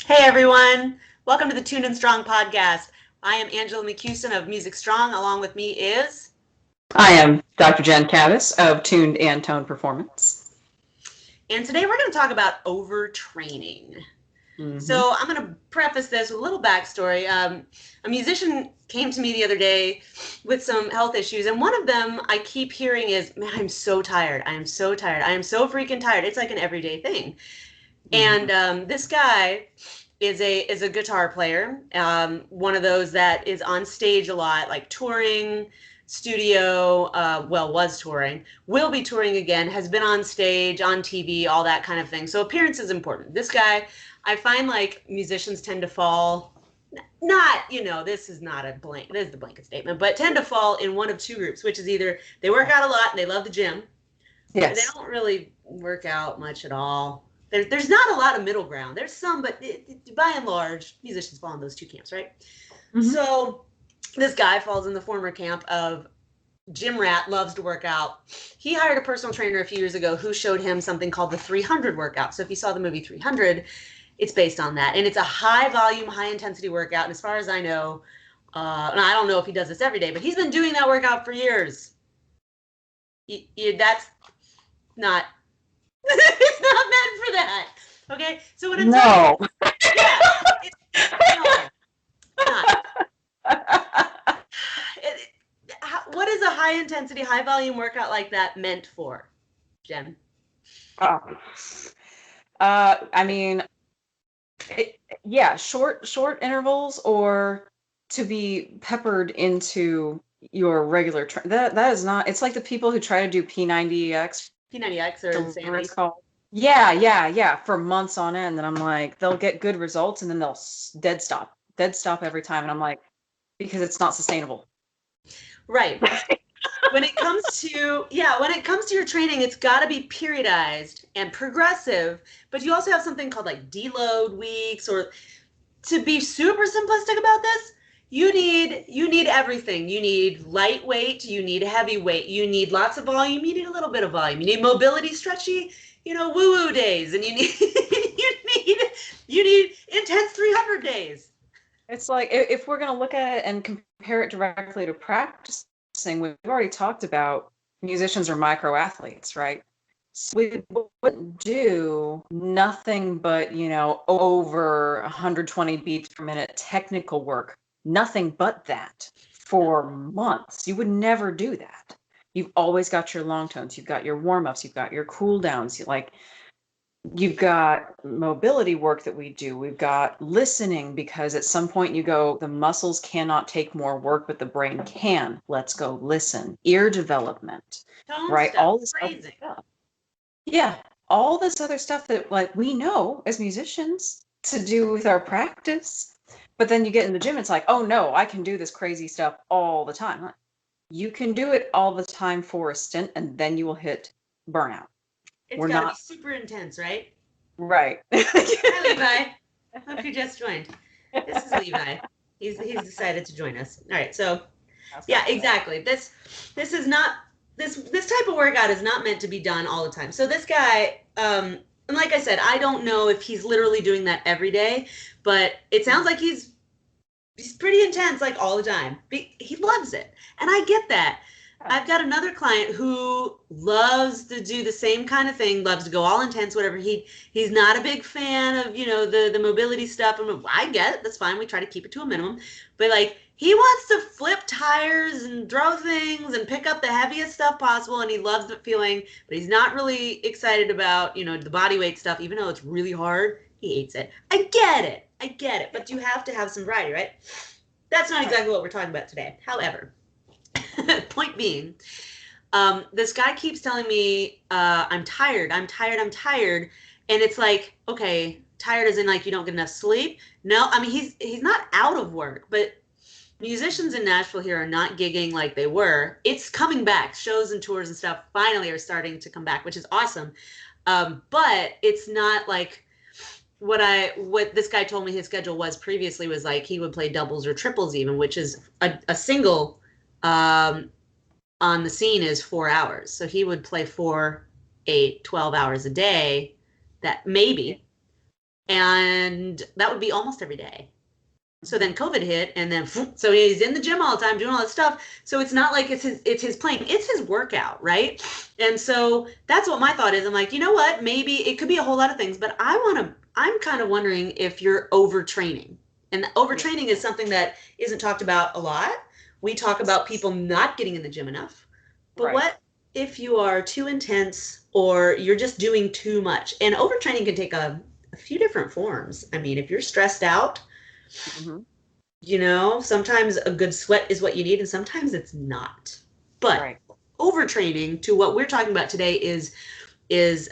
Hey everyone, welcome to the Tuned and Strong podcast. I am Angela McCuiston of Music Strong. Along with me is I am Dr. Jen Caddis of Tuned and Tone Performance. and today we're going to talk about overtraining. So I'm going to preface this with a little backstory. A musician came to me the other day with some health issues, and one of them I keep hearing is, "Man, I'm so tired. I am so tired. I am so freaking tired." It's like an everyday thing. And this guy is a guitar player, one of those that is on stage a lot, like touring, studio. Was touring, will be touring again, has been on stage, on TV, all that kind of thing. So appearance is important. This guy, I find like musicians tend to fall. Not, this is not a blank. This is the blanket statement, but tend to fall in one of two groups, which is either they work out a lot and they love the gym, or they don't really work out much at all. There's not a lot of middle ground. There's some, but by and large, musicians fall in those two camps, right? So this guy falls in the former camp of gym rat, loves to work out. He hired a personal trainer a few years ago who showed him something called the 300 workout. So if you saw the movie 300, it's based on that. And it's a high volume, high intensity workout. And as far as I know, and I don't know if he does this every day, but he's been doing that workout for years. That's not it's not meant for that. Okay, so when it's no, yeah, it's not. What is a high intensity, high volume workout like that meant for, Jen? I mean, short intervals or to be peppered into your regular. That is not. It's like the people who try to do P90X. P90X or insanity. Yeah, for months on end, and I'm like, they'll get good results, and then they'll dead stop every time, and I'm like, because it's not sustainable. Right. When it comes to your training, it's got to be periodized and progressive, but you also have something called like deload weeks, or to be super simplistic about this, you need everything. You need lightweight, you need heavyweight, you need lots of volume, you need a little bit of volume, you need mobility, stretchy, woo-woo days, and you need you need intense 300 days. It's like, if we're going to look at it and compare it directly to practicing, we've already talked about musicians are micro athletes, right? So we wouldn't do nothing but, over 120 beats per minute technical work, nothing but that for months. You would never do that. You've always got your long tones, you've got your warm-ups, you've got your cool downs, you've got mobility work that we do. We've got listening, because at some point you go, the muscles cannot take more work, but the brain can. Let's go listen. Ear development, right? Stuff, all this other stuff. Yeah, all this other stuff that like we know as musicians to do with our practice. But then you get in the gym, it's like, oh no, I can do this crazy stuff all the time. You can do it all the time for a stint, and then you will hit burnout. It's got to be super intense, right? Right. Hi, Levi. I hope you just joined. This is Levi. He's decided to join us. All right, so yeah, exactly. This is not this type of workout is not meant to be done all the time. So this guy, and like I said, I don't know if he's literally doing that every day, but it sounds like he's pretty intense, like all the time. He loves it, and I get that. I've got another client who loves to do the same kind of thing, loves to go all intense, whatever. He's not a big fan of, the mobility stuff. And I get it. That's fine. We try to keep it to a minimum. But like, he wants to flip tires and throw things and pick up the heaviest stuff possible. And he loves the feeling, but he's not really excited about, the body weight stuff, even though it's really hard. He hates it. I get it. But you have to have some variety, right? That's not exactly what we're talking about today. However, point being, this guy keeps telling me, I'm tired. And it's like, okay, tired as in like you don't get enough sleep? No, I mean, he's not out of work, but musicians in Nashville here are not gigging like they were. It's coming back. Shows and tours and stuff finally are starting to come back, which is awesome. But it's not like what this guy told me his schedule was previously, was like he would play doubles or triples even, which is a single on the scene is 4 hours. So he would play 4, 8, 12 hours a day. That maybe. And that would be almost every day. So then COVID hit, and then so he's in the gym all the time doing all this stuff. So it's not like it's his playing, it's his workout, right? And so that's what my thought is. I'm like, you know what? Maybe it could be a whole lot of things, but I'm kind of wondering if you're overtraining. And overtraining is something that isn't talked about a lot. We talk about people not getting in the gym enough. But what if you are too intense or you're just doing too much? And overtraining can take a few different forms. I mean, if you're stressed out, sometimes a good sweat is what you need, and sometimes it's not. But overtraining, to what we're talking about today, is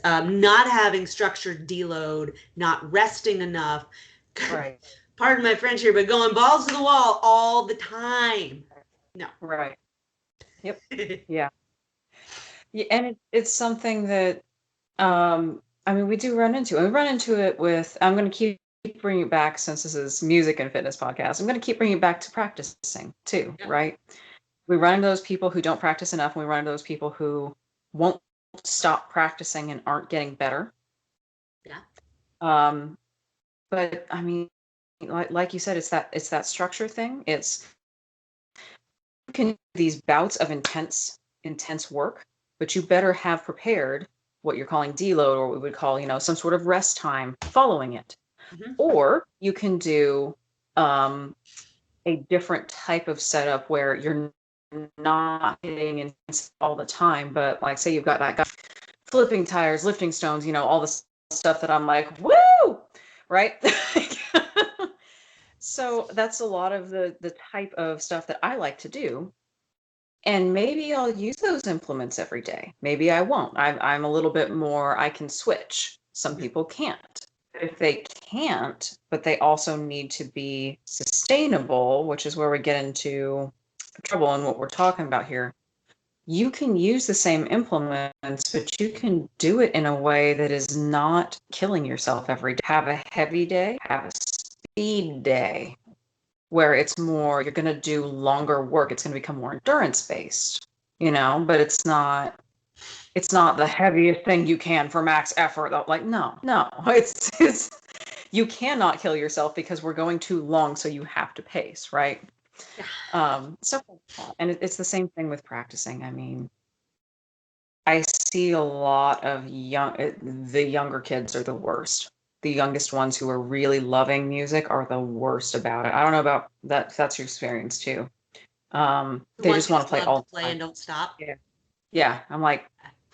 not having structured deload, not resting enough. Pardon my French here, but going balls to the wall all the time. No. Yep. Yeah. And it's something that we do run into. And we run into it with, I'm going to keep bringing it back, since this is music and fitness podcast, I'm going to keep bringing it back to practicing too, right? We run into those people who don't practice enough, and we run into those people who won't stop practicing and aren't getting better. But I mean, like you said, it's that structure thing. It's, you can do these bouts of intense work, but you better have prepared what you're calling deload, or what we would call, some sort of rest time following it. Or you can do a different type of setup where you're not hitting in all the time, but like, say you've got that guy flipping tires, lifting stones, all this stuff that I'm like, woo, right? So that's a lot of the type of stuff that I like to do. And maybe I'll use those implements every day. Maybe I won't. I'm a little bit more, I can switch. Some people can't. If they can't, but they also need to be sustainable, which is where we get into trouble and what we're talking about here. You can use the same implements, but you can do it in a way that is not killing yourself every day. Have a heavy day, have a speed day, where it's more, you're going to do longer work. It's going to become more endurance based, but it's not the heaviest thing you can for max effort. Like, no, it's you cannot kill yourself because we're going too long. So you have to pace, right? Stuff like that. And it's the same thing with practicing. I mean, I see a lot of the younger kids are the worst. The youngest ones who are really loving music are the worst about it. I don't know about that. If that's your experience too. They just want to play all the time and don't stop. Yeah. I'm like,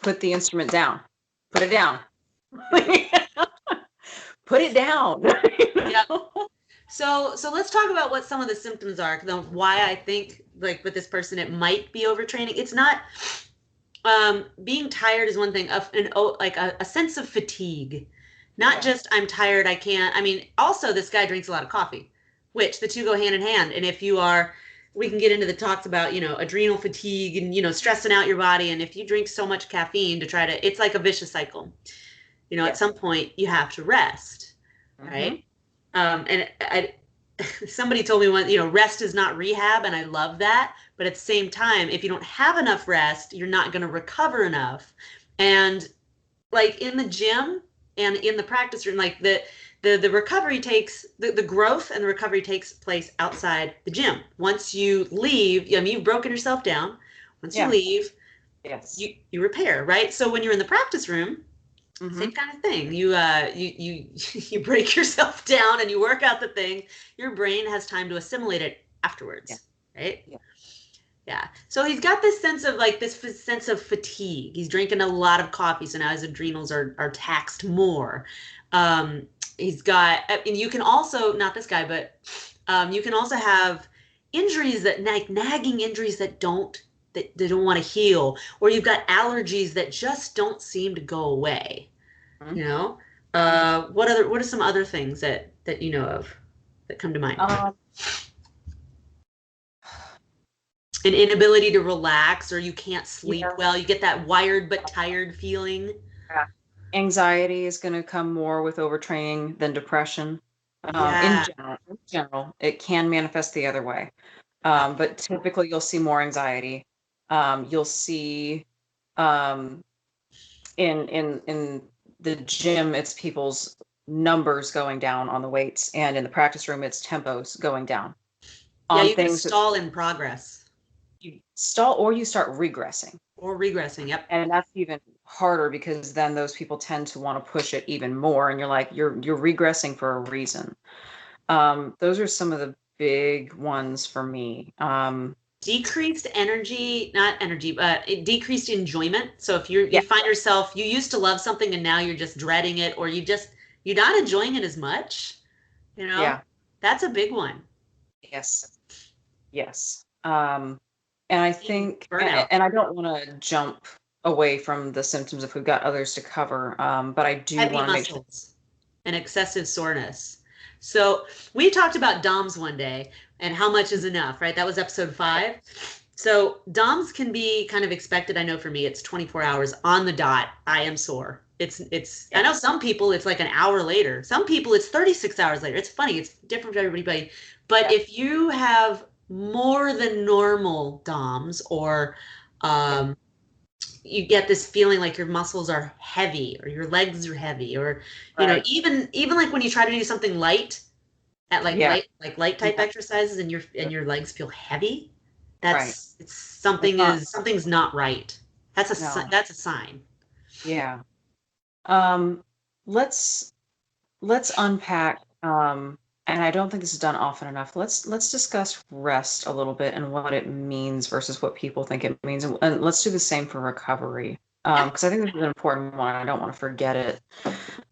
put the instrument down. Put it down. Put it down. So let's talk about what some of the symptoms are. Why I think, like, with this person, it might be overtraining. It's not. Being tired is one thing. A sense of fatigue, not just I'm tired, I can't. I mean, also this guy drinks a lot of coffee, which the two go hand in hand. And if you are, we can get into the talks about, adrenal fatigue and, stressing out your body. And if you drink so much caffeine to try to, it's like a vicious cycle. At some point you have to rest, right? And somebody told me once, rest is not rehab, and I love that. But at the same time, if you don't have enough rest, you're not going to recover enough. And like in the gym and in the practice room, like the recovery takes, the growth and the recovery takes place outside the gym. Once you leave, you've broken yourself down. Once you leave, you repair, right? So when you're in the practice room, same kind of thing. You break yourself down and you work out the thing. Your brain has time to assimilate it afterwards, right? Yeah. So he's got this sense of fatigue. He's drinking a lot of coffee, so now his adrenals are taxed more. He's got, and you can also, not this guy, but you can also have injuries nagging injuries that they don't want to heal, or you've got allergies that just don't seem to go away. What are some other things that you know of that come to mind? An inability to relax, or you can't sleep well. You get that wired but tired feeling. Anxiety is going to come more with overtraining than depression. In general, it can manifest the other way. But typically you'll see more anxiety. You'll see in the gym, it's people's numbers going down on the weights, and in the practice room, it's tempos going down Yeah, on you can things that stall in progress you stall or you start regressing. or regressing. Yep. And that's even harder because then those people tend to want to push it even more. And you're like, you're regressing for a reason. Those are some of the big ones for me. Decreased energy, not energy, but decreased enjoyment. So if you Yeah. find yourself, you used to love something and now you're just dreading it, or you're not enjoying it as much, Yeah. that's a big one. Yes. Yes. And I think, Burnout. and I don't want to jump away from the symptoms if we've got others to cover, but I do Heavy want to make sure. muscles and excessive soreness. So we talked about DOMS one day and how much is enough, right? That was episode 5. So DOMS can be kind of expected. I know for me, it's 24 hours on the dot. I am sore. I know some people, it's like an hour later. Some people, it's 36 hours later. It's funny. It's different for everybody. But if you have more than normal DOMS, or you get this feeling like your muscles are heavy or your legs are heavy, or even like when you try to do something light at light type exercises and your legs feel heavy, something's not right. That's a sign. Yeah. Let's unpack, and I don't think this is done often enough. Let's discuss rest a little bit and what it means versus what people think it means, and let's do the same for recovery, because I think this is an important one. I don't want to forget it.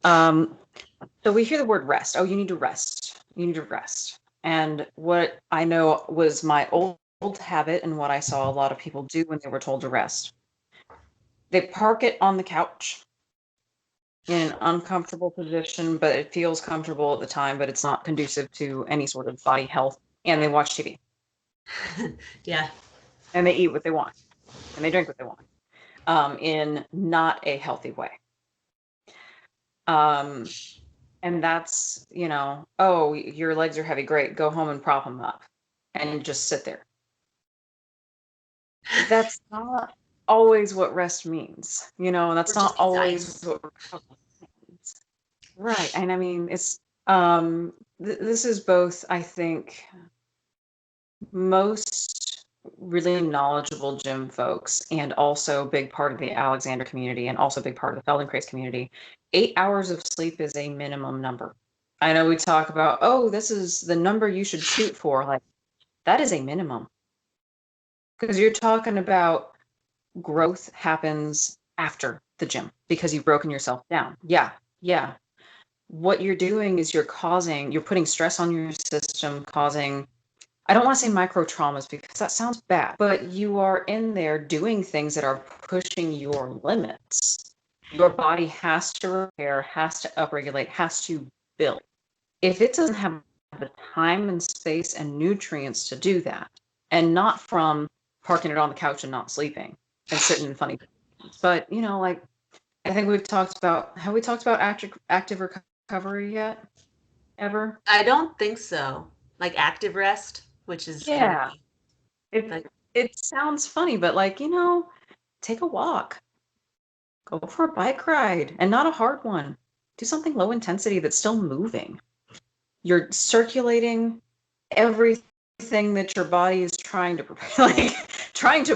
So we hear the word rest. Oh, you need to rest. You need to rest. And what I know was my old habit, and what I saw a lot of people do when they were told to rest, they park it on the couch in an uncomfortable position, but it feels comfortable at the time, but it's not conducive to any sort of body health. And they watch TV. Yeah. And they eat what they want. And they drink what they want, in not a healthy way. And that's, oh, your legs are heavy. Great. Go home and prop them up and just sit there. That's not always what rest means, and that's not always what recovery means. Right. And I mean, it's, this is both, I think, most really knowledgeable gym folks, and also a big part of the Alexander community, and also a big part of the Feldenkrais community. 8 hours of sleep is a minimum number. I know we talk about, oh, this is the number you should shoot for. Like, that is a minimum. Because you're talking about growth happens after the gym because you've broken yourself down. Yeah. What you're doing is you're putting stress on your system, causing, I don't want to say micro traumas because that sounds bad, but you are in there doing things that are pushing your limits. Your body has to repair, has to upregulate, has to build. If it doesn't have the time and space and nutrients to do that, and not from parking it on the couch and not sleeping and sitting in funny positions, but like, I think have we talked about active recovery yet? Ever? I don't think so. Like active rest, which is It sounds funny, but take a walk, go for a bike ride, and not a hard one. Do something low intensity that's still moving. You're circulating everything that your body is trying to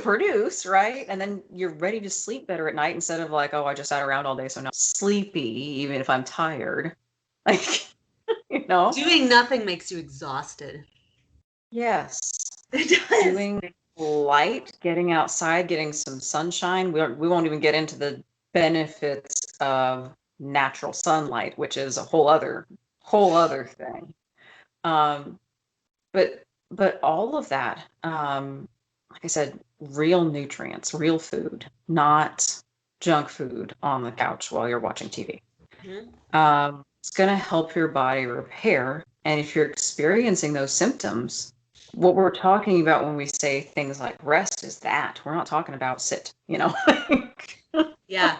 produce, right? And then you're ready to sleep better at night instead of like, oh, I just sat around all day, so now I'm sleepy, even if I'm tired. Like, doing nothing makes you exhausted. Yes. It does. Doing light, getting outside, getting some sunshine. We won't even get into the benefits of natural sunlight, which is a whole other thing. But all of that, like I said, real nutrients, real food, not junk food on the couch while you're watching TV. Mm-hmm. It's going to help your body repair. And if you're experiencing those symptoms, what we're talking about when we say things like rest is that. We're not talking about sit, Yeah.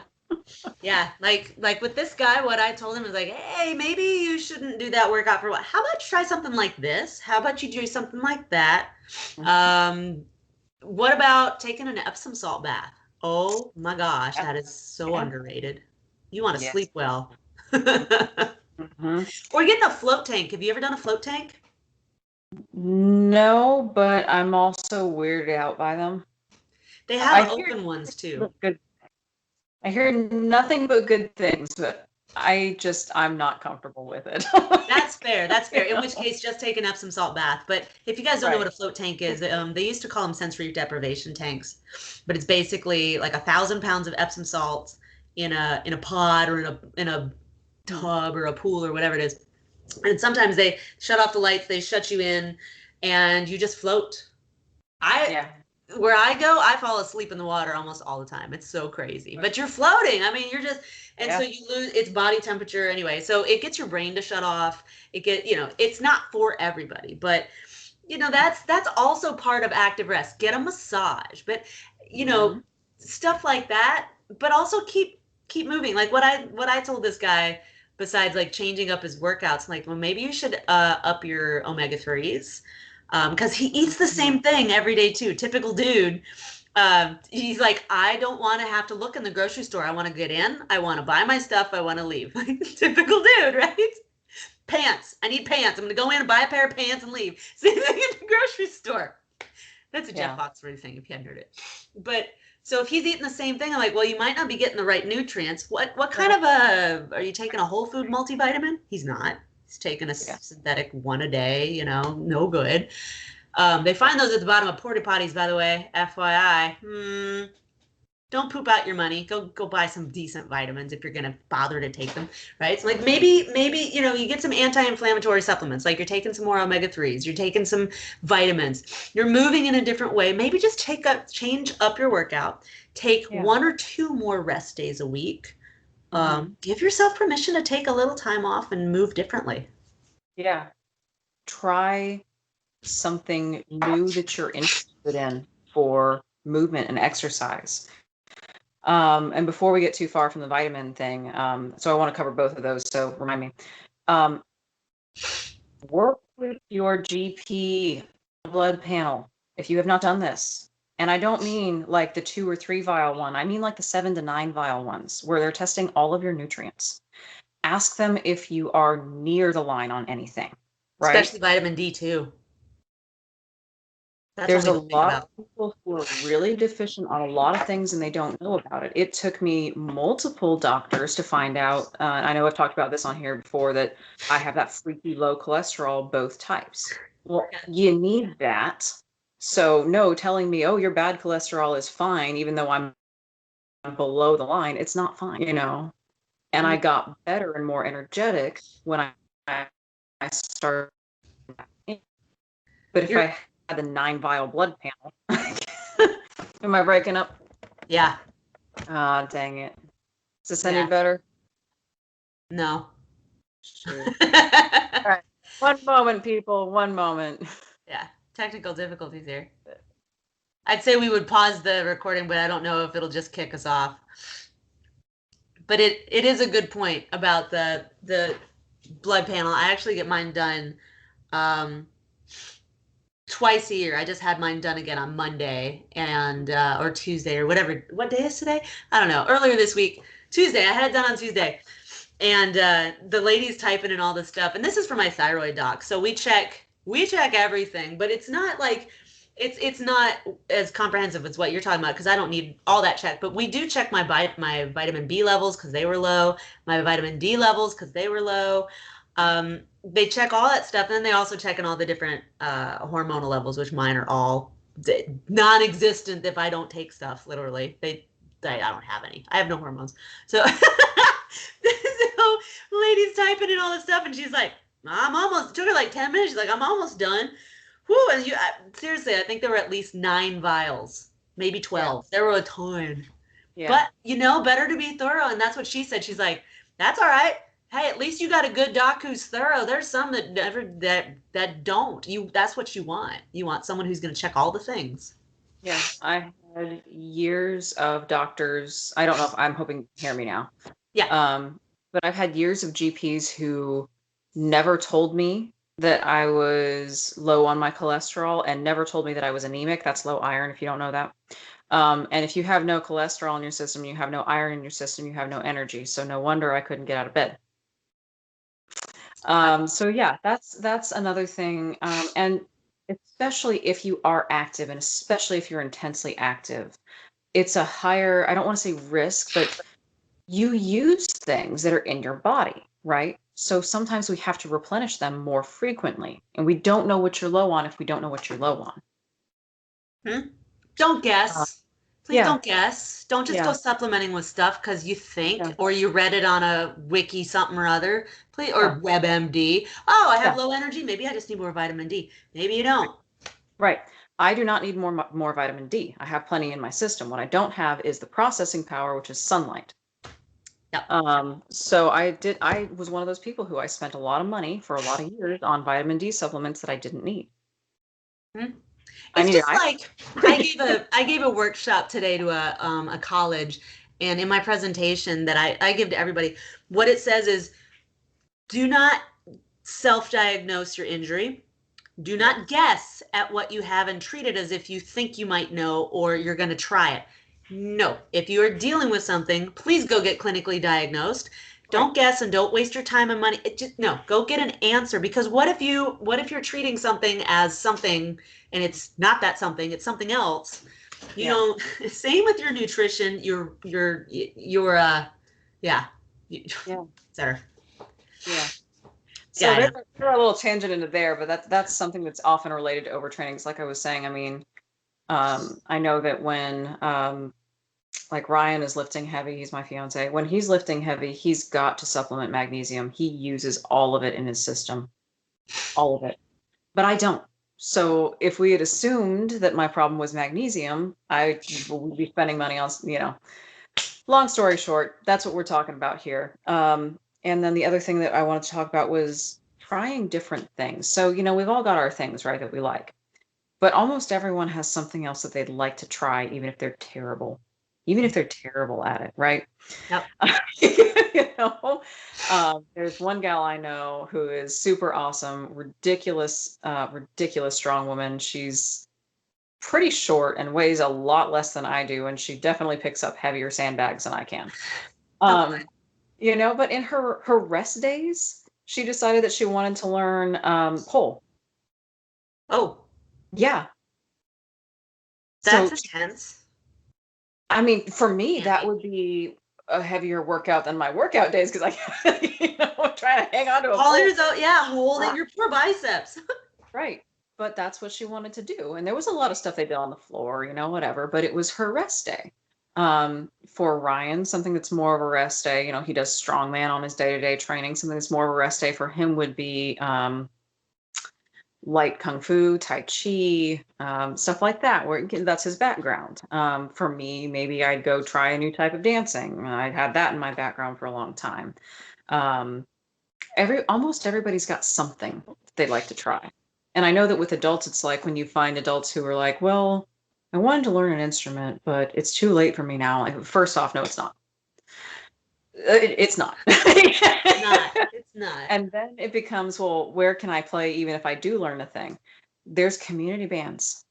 Like with this guy, what I told him is like, hey, maybe you shouldn't do that workout for what? How about you try something like this? How about you do something like that? What about taking an Epsom salt bath? Oh my gosh, that is so underrated. You want to sleep well. Mhm. Or getting a float tank. Have you ever done a float tank? No, but I'm also weirded out by them. They I have hear open ones too. good. I hear nothing but good things, but I'm not comfortable with it. That's fair. That's fair. You In which know? case, just take an Epsom salt bath. But if you guys don't know what Right. a float tank is, they used to call them sensory deprivation tanks. But it's basically like 1,000 pounds of Epsom salts in a pod or in a Hmm. tub or a pool or whatever it is. And sometimes they shut off the lights, they shut you in, and you just float. I Yeah. Where I go, I fall asleep in the water almost all the time. It's so crazy. But you're floating. I mean, you're just and so Yeah. you lose its body temperature anyway. So it gets your brain to shut off. It's not for everybody, but that's also part of active rest. Get a massage, but you know, Mhm. stuff like that, but also keep moving. Like what I told this guy besides like changing up his workouts, like, well, maybe you should up your omega 3s because he eats the Mhm. same thing every day too. Typical dude. He's like, I don't want to have to look in the grocery store. I want to get in. I want to buy my stuff. I want to leave. Typical dude, right? Pants. I need pants. I'm going to go in and buy a pair of pants and leave. Same thing at the grocery store. That's a Jeff Yeah. Foxworthy thing, if you hadn't heard it. But so if he's eating the same thing, I'm like, well, you might not be getting the right nutrients. What kind of are you taking a whole food multivitamin? He's not. He's taking a Yeah. synthetic one a day, no good. They find those at the bottom of porta potties, by the way, FYI. Don't poop out your money. Go buy some decent vitamins if you're gonna bother to take them, right? So like maybe you get some anti-inflammatory supplements, like you're taking some more omega 3s, you're taking some vitamins, you're moving in a different way. Maybe just change up your workout, take Yeah. 1 or 2 more rest days a week. Mhm. Give yourself permission to take a little time off and move differently. Yeah. Try something new that you're interested in for movement and exercise. And before we get too far from the vitamin thing, so I want to cover both of those. So remind me. Um, Work with your GP blood panel if you have not done this. And I don't mean like the 2 or 3 vial one. I mean like the 7 to 9 vial ones where they're testing all of your nutrients. Ask them if you are near the line on anything, right? Especially vitamin D too. That's one There's we a don't think lot of about. people who are really deficient on a lot of things and they don't know about it. It took me multiple doctors to find out. I know I've talked about this on here before that I have that freaky low cholesterol, both types. Well, Yeah. you need that. So, no, telling me, oh, your bad cholesterol is fine, even though I'm below the line, it's not fine. And I Mhm. got better and more energetic when I started. But if You're I had the 9 vial blood panel, am I breaking up? Yeah. Ah, dang it. Is this any Yeah. better? No. Shoot. All right. One moment, people. One moment. Yeah, technical difficulties here. I'd say we would pause the recording, but I don't know if it'll just kick us off. But it is a good point about the blood panel. I actually get mine done um, twice a year. I just had mine done again on Monday and or Tuesday or whatever. What day is today? I don't know. Earlier this week, Tuesday. I had it done on Tuesday, and the lady's typing in all this stuff. And this is for my thyroid doc. So we check everything, but it's not like it's not as comprehensive as what you're talking about because I don't need all that check. But we do check my vitamin B levels because they were low, my vitamin D levels because they were low. They check all that stuff, and then they also check in all the different hormonal levels, which mine are all non-existent if I don't take stuff. Literally, I don't have any. I have no hormones, so. So lady's typing in all this stuff and she's like, I'm almost, it took her like 10 minutes. She's like, I'm almost done. Whoo, and seriously, I think there were at least 9 vials, maybe Yeah. 12. There were a ton. Yeah. But better to be thorough. And that's what she said. She's like, that's all right. Hey, at least you got a good doc who's thorough. There's some that never that don't. That's what you want. You want someone who's going to check all the things. Yeah. I had years of doctors. I don't know if I'm hoping you can hear me now. Yeah. But I've had years of GPs who never told me that I was low on my cholesterol and never told me that I was anemic. That's low iron, if you don't know that. And if you have no cholesterol in your system, you have no iron in your system, you have no energy. So no wonder I couldn't get out of bed. So yeah, that's another thing. And especially if you are active, and especially if you're intensely active, it's a higher, I don't want to say risk, but you use things that are in your body, right? So sometimes we have to replenish them more frequently, and we don't know what you're low on if we don't know what you're low on. Hmm? Don't Uh, guess. Please yeah, don't guess. Don't just go yeah, supplementing with stuff because you think yeah, or you read it on a wiki something or other. Please, yeah, or WebMD. Oh, I have yeah. low energy. Maybe I just need more vitamin D. Maybe you don't. Right. I do not need more vitamin D. I have plenty in my system. What I don't have is the processing power, which is sunlight. Yep. So I was one of those people who I spent a lot of money for a lot of years on vitamin D supplements that I didn't need. Hmm? I It's needed just like I gave a workshop today to a college, and in my presentation that I give to everybody, what it says is do not self-diagnose your injury. Do Yeah. not guess at what you have and treat it as if you think you might know or you're going to try it. No, if you are dealing with something, please go get clinically diagnosed. Right. Don't guess and don't waste your time and money. No, go get an answer, because what if you're treating something as something and it's not that something, it's something else. You Yeah. know, same with your nutrition, your yeah, Yeah. etc. Yeah. Yeah, So I know. there's a little tangent into there, but that's something that's often related to overtraining. 'Cause like I was saying, I mean, I know that when like Ryan is lifting heavy, he's my fiance. When he's lifting heavy, he's got to supplement magnesium. He uses all of it in his system, all of it. But I don't. So if we had assumed that my problem was magnesium, I would be spending money on, long story short, that's what we're talking about here. And then the other thing that I wanted to talk about was trying different things. So, we've all got our things, right, that we like. But almost everyone has something else that they'd like to try, even if they're terrible. Even if they're terrible at it, right? Yep. You know, there's one gal I know who is super awesome, ridiculous strong woman. She's pretty short and weighs a lot less than I do, and she definitely picks up heavier sandbags than I can. Oh, Um, but in her rest days, she decided that she wanted to learn pole. oh, Yeah. that's So intense. I mean, for me, that Andy. would be a heavier workout than my workout days because I, trying to hang on to a Hauling pole. yourself, yeah, holding your poor biceps. Right. But that's what she wanted to do. And there was a lot of stuff they did on the floor, whatever, but it was her rest day. For Ryan, something that's more of a rest day, he does strongman on his day-to-day training. Something that's more of a rest day for him would be light kung fu, tai chi, stuff like that, where that's his background. For me, maybe I'd go try a new type of dancing. I'd had that in my background for a long time. Um, almost everybody's got something they'd like to try. And I know that with adults, it's like when you find adults who are like, well, I wanted to learn an instrument, but it's too late for me now. Like, first off, no, it's not. It's not. It's not. It's not. And then it becomes, well, where can I play even if I do learn a thing? There's community bands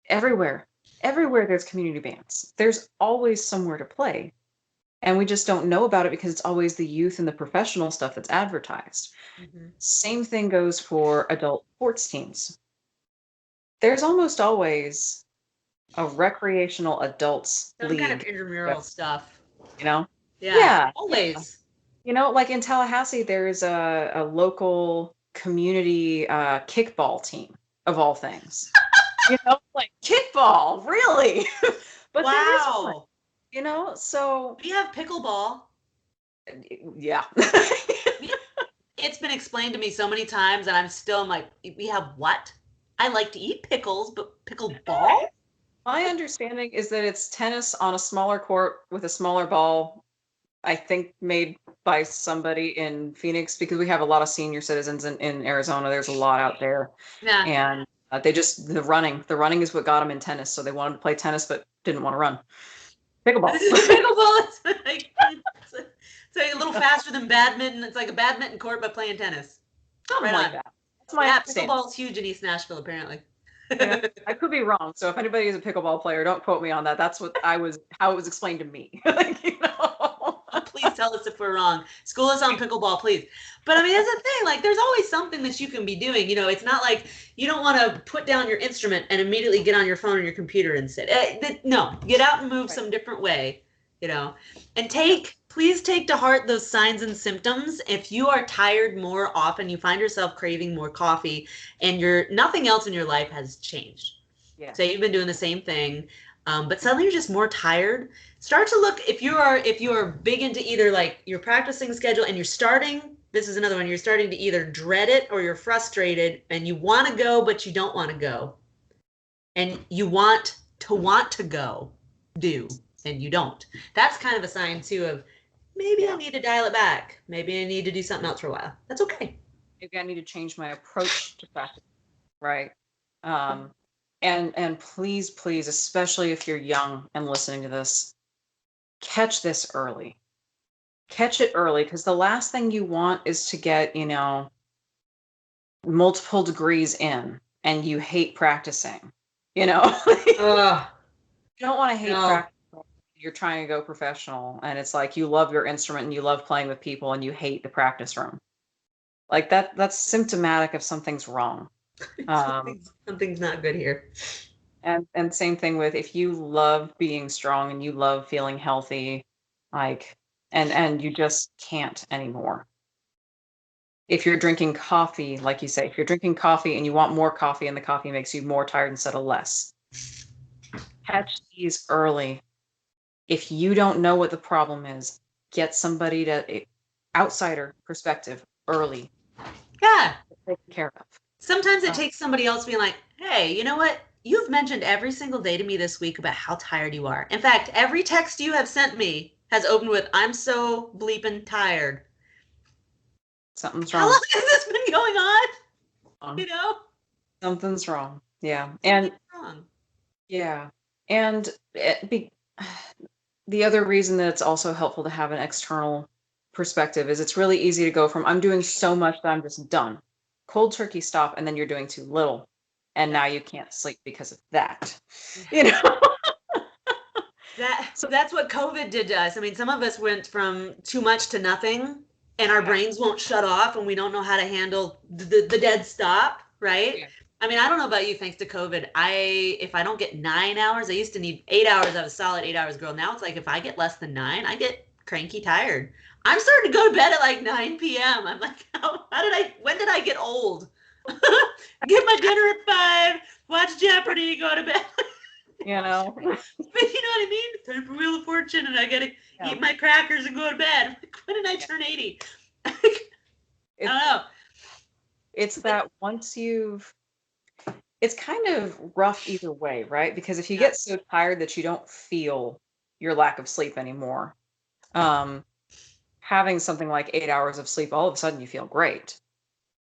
everywhere. Everywhere there's community bands. There's always somewhere to play. And we just don't know about it because it's always the youth and the professional stuff that's advertised. Hmm. Same thing goes for adult sports teams. There's almost always a recreational adults Some kind of league, intramural stuff. you know? Yeah, Yeah. always. Like in Tallahassee, there's a local community kickball team of all things. Like kickball, really? But there is one, Wow. so We have pickleball. yeah. We, it's been explained to me so many times, and I'm like, we have what? I like to eat pickles, but pickleball? My understanding is that it's tennis on a smaller court with a smaller ball, I think made by somebody in Phoenix because we have a lot of senior citizens in Arizona. There's a lot out there. Yeah. And the running is what got them in tennis. So they wanted to play tennis, but didn't want to run. Pickleball. Pickleball is like it's like a little faster than badminton. It's like a badminton court, but playing tennis. Something Right like on. that. That's my Yeah, understanding. pickleball is huge in East Nashville, apparently. I could be wrong. So if anybody is a pickleball player, don't quote me on that. That's how it was explained to me. Oh, Please tell us if we're wrong. School us on pickleball, please. But I mean, that's the thing. Like, there's always something that you can be doing. It's not like you don't want to put down your instrument and immediately get on your phone or your computer and sit. No, get out and move some different way. And please take to heart those signs and symptoms. If you are tired more often, you find yourself craving more coffee, and nothing else in your life has changed. Yeah. Say you've been doing the same thing, but suddenly you're just more tired. Start to look, if you are big into either like your practicing schedule and this is another one, you're starting to either dread it or you're frustrated and you want to go, but you don't want to go. And you want to go, and you don't. That's kind of a sign too of maybe I need to dial it back. Maybe I need to do something else for a while. That's okay. Maybe I need to change my approach to practice, right? And please, especially if you're young and listening to this, catch this early. Catch it early, because the last thing you want is to get, multiple degrees in and you hate practicing, You don't want to hate practice. You're trying to go professional, and it's like you love your instrument and you love playing with people and you hate the practice room. Like that's symptomatic of something's wrong. Something's not good here. And same thing with if you love being strong and you love feeling healthy, like and you just can't anymore. If you're drinking coffee, like you say, if you're drinking coffee and you want more coffee and the coffee makes you more tired instead of less, catch these early. If you don't know what the problem is, get somebody to outsider perspective early. Yeah. Take care of. Sometimes it takes somebody else being like, hey, you know what? You've mentioned every single day to me this week about how tired you are. In fact, every text you have sent me has opened with, I'm so bleeping tired. Something's wrong. How long has this been going on? Something's wrong. Yeah. And wrong. Yeah. And the other reason that it's also helpful to have an external perspective is it's really easy to go from, I'm doing so much that I'm just done. Cold turkey stop, and then you're doing too little. And now you can't sleep because of that. That's what COVID did to us. I mean, some of us went from too much to nothing, and our brains won't shut off, and we don't know how to handle the dead stop, right? Yeah. I mean, I don't know about you, thanks to COVID. If I don't get 9 hours, I used to need 8 hours. I was a solid 8 hours girl. Now it's like if I get less than 9, I get cranky tired. I'm starting to go to bed at like 9 p.m. I'm like, when did I get old? Get my dinner at 5, watch Jeopardy, go to bed. But you know what I mean? Time for Wheel of Fortune, and I gotta eat my crackers and go to bed. When did I turn 80? I don't know. It's that it's kind of rough either way, right? Because if you get so tired that you don't feel your lack of sleep anymore, having something like 8 hours of sleep, all of a sudden you feel great.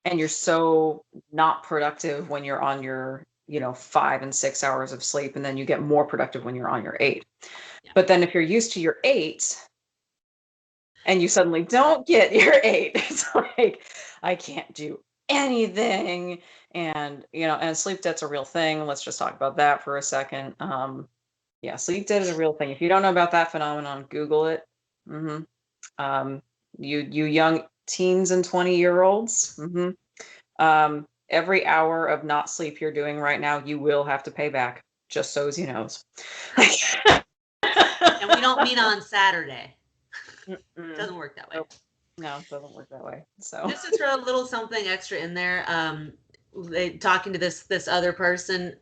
And you're so not productive when you're on your, 5 and 6 hours of sleep. And then you get more productive when you're on your 8. Yeah. But then if you're used to your 8 and you suddenly don't get your 8, it's like, I can't do anything. And, and sleep debt's a real thing. Let's just talk about that for a second. Sleep debt is a real thing. If you don't know about that phenomenon, Google it. Mm-hmm. You young teens and 20-year-olds, every hour of not sleep you're doing right now, you will have to pay back, just so as you know. And we don't meet on Saturday. It doesn't work that way. Nope. No, it doesn't work that way. So just to throw a little something extra in there, talking to this other person,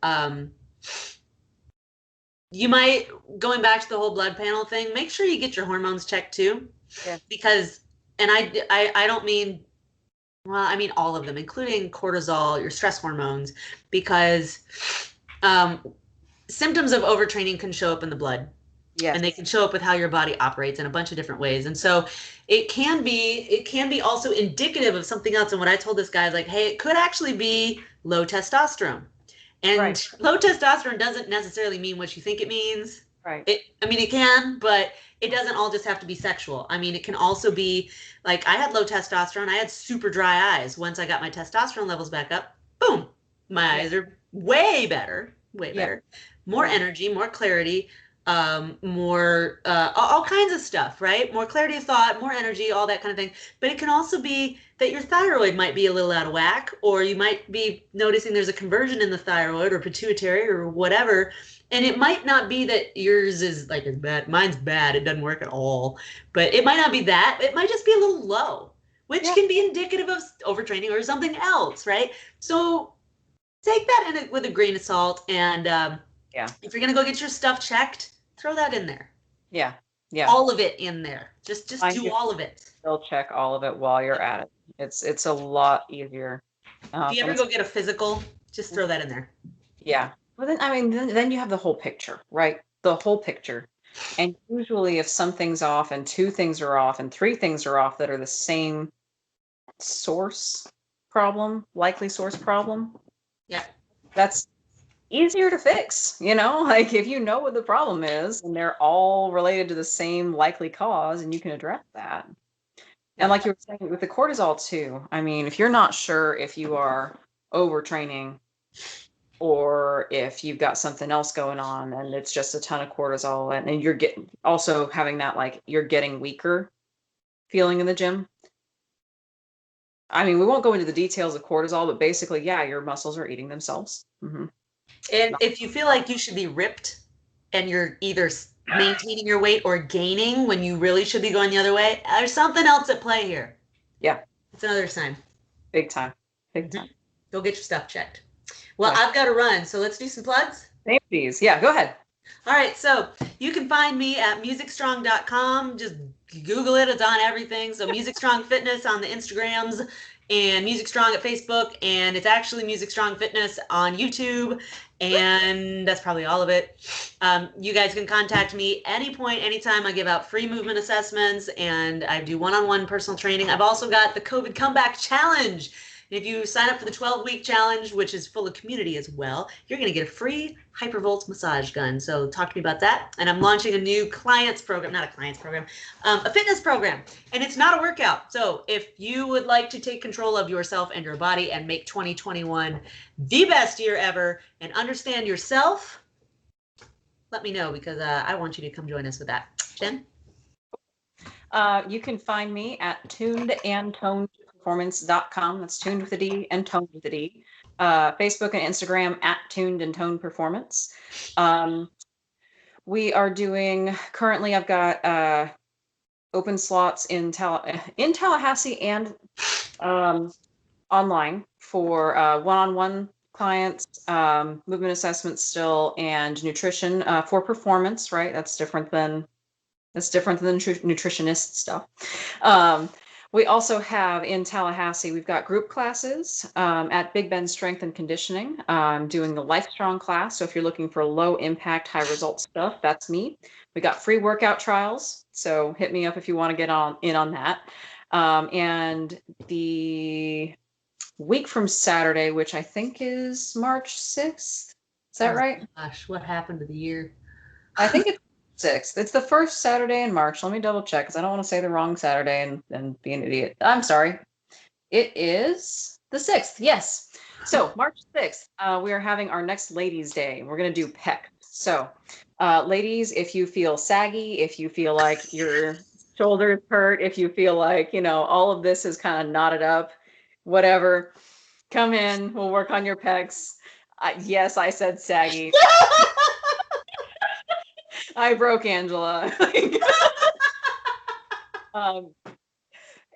you might, going back to the whole blood panel thing, make sure you get your hormones checked too. Yeah. Because, and I don't mean, well, I mean all of them, including cortisol, your stress hormones, because symptoms of overtraining can show up in the blood. Yes. And they can show up with how your body operates in a bunch of different ways. And so it can be also indicative of something else. And what I told this guy is like, hey, it could actually be low testosterone. And low testosterone doesn't necessarily mean what you think it means. Right. It can, but it doesn't all just have to be sexual. I mean, it can also be like, I had low testosterone. I had super dry eyes. Once I got my testosterone levels back up, boom, my eyes are way better, way better. More energy, more clarity, more all kinds of stuff, right? More clarity of thought, more energy, all that kind of thing. But it can also be that your thyroid might be a little out of whack, or you might be noticing there's a conversion in the thyroid or pituitary or whatever. And it might not be that yours is like as bad. Mine's bad. It doesn't work at all. But it might not be that. It might just be a little low, which Yeah. can be indicative of overtraining or something else, right? So take that in with a grain of salt. And Yeah. if you're gonna go get your stuff checked, throw that in there. Yeah. Yeah. All of it in there. Just do all of it. Still check all of it while you're at it. It's a lot easier. If you ever go get a physical, just throw that in there. Yeah. Well, then, I mean, then you have the whole picture, right? The whole picture. And usually if something's off and two things are off and three things are off that are the same source problem, likely source problem, Yeah. that's easier to fix, like if you know what the problem is and they're all related to the same likely cause and you can address that. And like you were saying with the cortisol too, I mean, if you're not sure if you are overtraining or if you've got something else going on and it's just a ton of cortisol and you're getting also having that like you're getting weaker feeling in the gym. I mean, we won't go into the details of cortisol, but basically, yeah, your muscles are eating themselves. Mm-hmm. And if you feel like you should be ripped and you're either maintaining your weight or gaining when you really should be going the other way, there's something else at play here. Yeah. It's another sign. Big time. Big time. Go get your stuff checked. Well, I've got to run, so let's do some plugs. Please. Yeah, go ahead. All right, so you can find me at musicstrong.com. Just Google it. It's on everything. So Music Strong Fitness on the Instagrams and Music Strong at Facebook. And it's actually Music Strong Fitness on YouTube. And that's probably all of it. You guys can contact me any point, anytime. I give out free movement assessments and I do one-on-one personal training. I've also got the COVID Comeback Challenge. If you sign up for the 12-week challenge, which is full of community as well, you're going to get a free Hypervolt massage gun. So talk to me about that. And I'm launching a new clients program, not a clients program, a fitness program. And it's not a workout. So if you would like to take control of yourself and your body and make 2021 the best year ever and understand yourself, let me know because I want you to come join us with that. Jen? You can find me at tunedandtonedperformance.com. That's tuned with a D and toned with a D. Facebook and Instagram at tuned and toned performance. We are doing currently. I've got open slots in Tallahassee and online for one-on-one clients, movement assessments still, and nutrition for performance. Right, that's different than nutritionist stuff. We also have in Tallahassee, we've got group classes at Big Bend Strength and Conditioning, doing the Life Strong class. So if you're looking for low impact, high result stuff, that's me. We got free workout trials. So hit me up if you want to get in on that. And the week from Saturday, which I think is March 6th. Is that right? Gosh, what happened to the year? I think it's 6th. It's the first Saturday in March. Let me double check because I don't want to say the wrong Saturday and be an idiot. I'm sorry. It is the 6th. Yes. So March 6th, we are having our next Ladies' Day. We're going to do PEC. So ladies, if you feel saggy, if you feel like your shoulders hurt, if you feel like, all of this is kind of knotted up, whatever, come in. We'll work on your pecs. Yes, I said saggy. I broke Angela.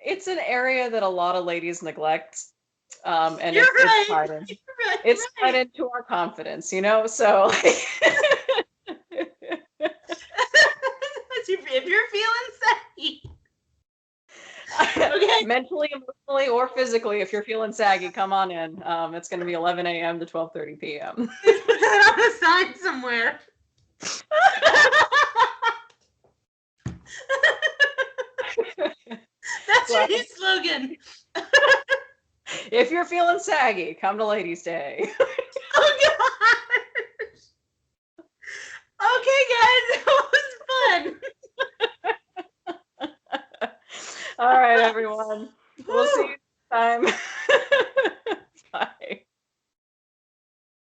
It's an area that a lot of ladies neglect. And it's tied into our confidence, so if you're feeling saggy. Okay. Mentally, emotionally, or physically, if you're feeling saggy, come on in. It's going to be 11 a.m. to 12:30 p.m. Put that on a sign somewhere. That's your new slogan. If you're feeling saggy, come to Ladies' Day. Oh gosh. Okay, guys, that was fun. All right, everyone. We'll see you next time.